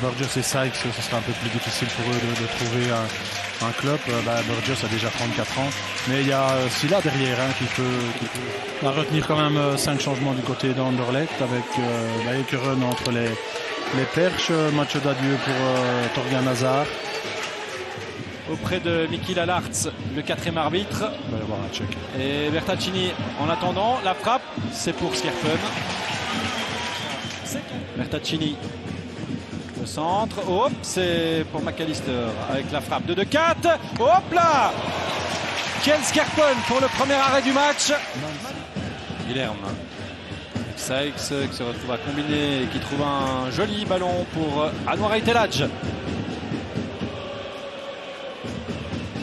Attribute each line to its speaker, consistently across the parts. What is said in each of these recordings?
Speaker 1: Burgess et Sykes, ce sera un peu plus difficile pour eux de trouver un club. Burgess a déjà 34 ans, mais il y a Silla derrière qui peut retenir quand même 5 changements du côté d'Anderlecht avec Ekeren entre les perches. Match d'adieu pour Torgan Hazard.
Speaker 2: Auprès de Miki Lalartz, le 4e arbitre.
Speaker 1: Il va y avoir un check.
Speaker 2: Et Bertaccini en attendant, la frappe, c'est pour Skerpen. Bertaccini, le centre, hop, c'est pour McAllister avec la frappe de 2-4. Hop là, quel Skerpen pour le premier arrêt du match. Guilherme, Sykes qui se retrouve à combiner et qui trouve un joli ballon pour Anwar Aytelaj.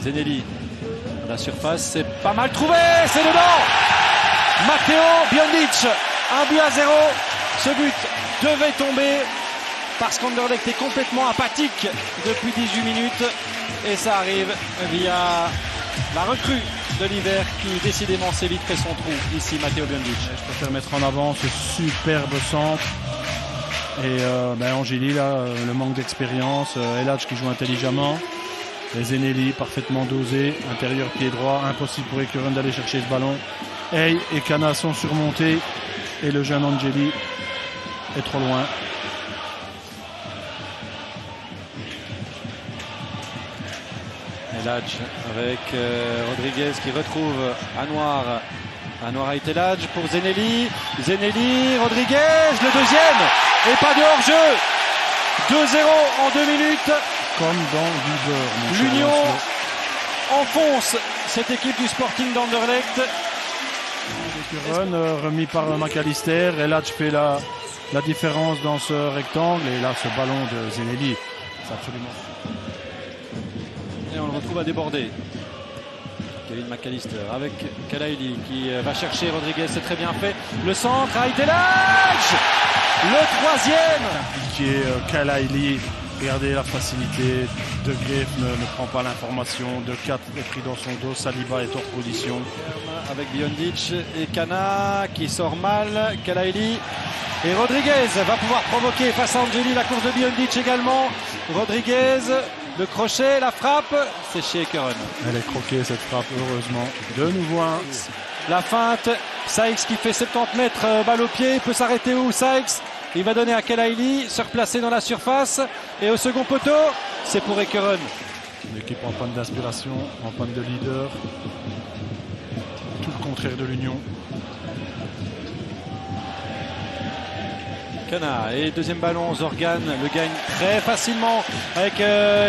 Speaker 2: Zeneli, la surface, c'est pas mal trouvé, c'est dedans. Matteo Biondic, 1-0. Ce but devait tomber parce qu'Anderlecht est complètement apathique depuis 18 minutes et ça arrive via la recrue de l'hiver qui décidément s'est vite fait son trou ici, Matteo Biondic.
Speaker 1: Je préfère mettre en avant ce superbe centre et Angeli là, le manque d'expérience, Elhadj qui joue intelligemment. Et Zeneli parfaitement dosé, intérieur pied droit, impossible pour Ekeren d'aller chercher ce ballon. Hey et Kana sont surmontés et le jeune Angeli est trop loin.
Speaker 2: Elhadj avec Rodriguez qui retrouve Anwar Aytelaj pour Zeneli. Zeneli, Rodriguez, le deuxième et pas de hors-jeu. 2-0 en 2 minutes.
Speaker 1: Comme dans du beurre.
Speaker 2: L'Union enfonce cette équipe du Sporting d'Anderlecht.
Speaker 1: Ekeren remis par McAllister. Elhadj fait la différence dans ce rectangle. Et là, ce ballon de Zeneli, c'est absolument.
Speaker 2: Et on le retrouve à déborder. Kevin McAllister avec Kalaili qui va chercher Rodriguez, c'est très bien fait. Le centre, Aytelaj, le 3e.
Speaker 1: Impliqué Kalaili. Regardez la facilité. De Greef ne prend pas l'information. De 4 est pris dans son dos. Saliba est hors position.
Speaker 2: Avec Biondic et Kana qui sort mal. Kalaili et Rodriguez va pouvoir provoquer face à Angeli. La course de Biondic également. Rodriguez, le crochet, la frappe. C'est chez Ekeren.
Speaker 1: Elle est croquée cette frappe, heureusement. De nouveau
Speaker 2: la feinte. Sykes qui fait 70 mètres, balle au pied. Il peut s'arrêter où Sykes? Il va donner à Kalaili, se replacer dans la surface. Et au second poteau, c'est pour Ekeren.
Speaker 1: Une équipe en panne d'inspiration, en panne de leader. Tout le contraire de l'Union.
Speaker 2: Kana et deuxième ballon, Zorgan le gagne très facilement avec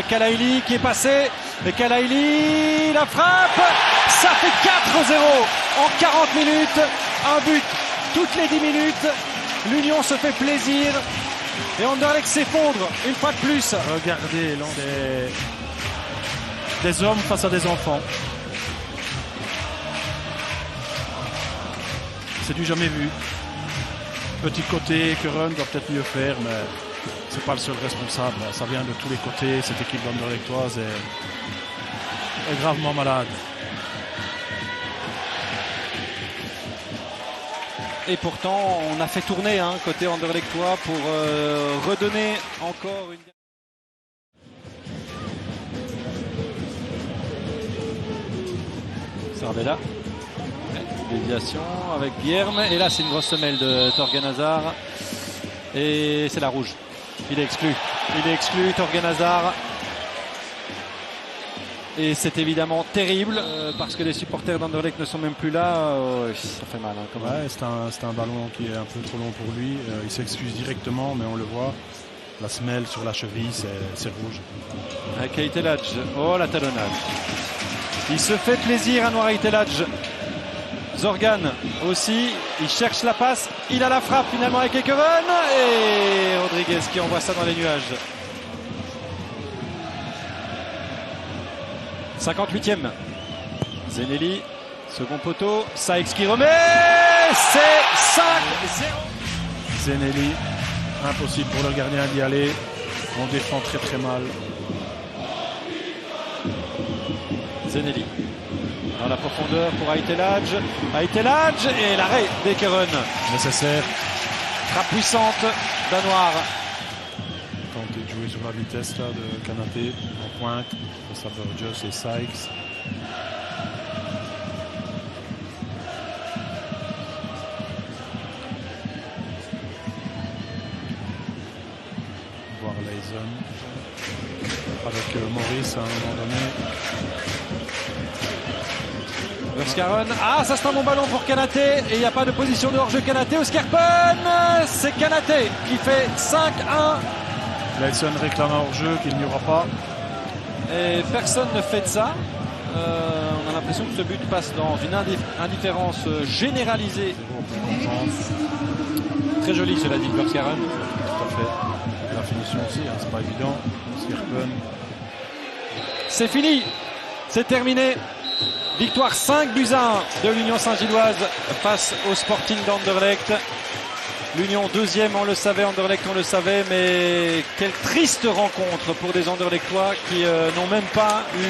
Speaker 2: Kalaili qui est passé. Et Kalaili, la frappe, ça fait 4-0 en 40 minutes. Un but toutes les 10 minutes. L'Union se fait plaisir et Anderlecht s'effondre une fois de plus.
Speaker 1: Regardez des hommes face à des enfants. C'est du jamais vu. Petit côté, Ekeren doit peut-être mieux faire, mais c'est pas le seul responsable. Ça vient de tous les côtés. Cette équipe d'Anderlechtoise est gravement malade.
Speaker 2: Et pourtant, on a fait tourner côté Anderlechtois pour redonner encore une... Sardella. Déviation avec Guilherme. Et là, c'est une grosse semelle de Torgan Hazard. Et c'est la rouge. Il est exclu. Il est exclu, Torgan Hazard. Et c'est évidemment terrible parce que les supporters d'Anderlecht ne sont même plus là. Ça fait mal quand même.
Speaker 1: Ouais, c'est un ballon qui est un peu trop long pour lui. Il s'excuse directement, mais on le voit. La semelle sur la cheville, c'est rouge.
Speaker 2: Avec Aytelaj. Oh, la talonnade. Il se fait plaisir, Anwar Aytelaj. Zorgan aussi. Il cherche la passe. Il a la frappe finalement avec Ekeren. Et Rodriguez qui envoie ça dans les nuages. 58e. Zeneli, second poteau. Sykes qui remet. C'est 5-0.
Speaker 1: Zeneli, impossible pour le gardien d'y aller. On défend très très mal.
Speaker 2: Zeneli. Dans la profondeur pour Aytelaj. Aytelaj et l'arrêt d'Ekeren.
Speaker 1: Nécessaire.
Speaker 2: Frappe puissante d'Anwar.
Speaker 1: Tenter de jouer la vitesse là, de Kanaté en pointe. Ça Burgess et Sykes. Voir Leison avec Maurice à un moment donné.
Speaker 2: Verskaren, ah ça c'est un bon ballon pour Kanaté et il n'y a pas de position de hors-jeu Kanaté. Oscarpen, c'est Kanaté qui fait 5-1.
Speaker 1: Leison réclame un hors-jeu qu'il n'y aura pas.
Speaker 2: Et personne ne fait de ça. On a l'impression que ce but passe dans une indifférence généralisée. Très joli cela dit Verskaren.
Speaker 1: Tout à fait. La finition aussi, hein, c'est pas évident. Oscarpen.
Speaker 2: C'est fini, c'est terminé. Victoire 5-1 de l'Union Saint-Gilloise face au Sporting d'Anderlecht. L'Union deuxième, on le savait, Anderlecht on le savait, mais quelle triste rencontre pour des Anderlechtois qui n'ont même pas eu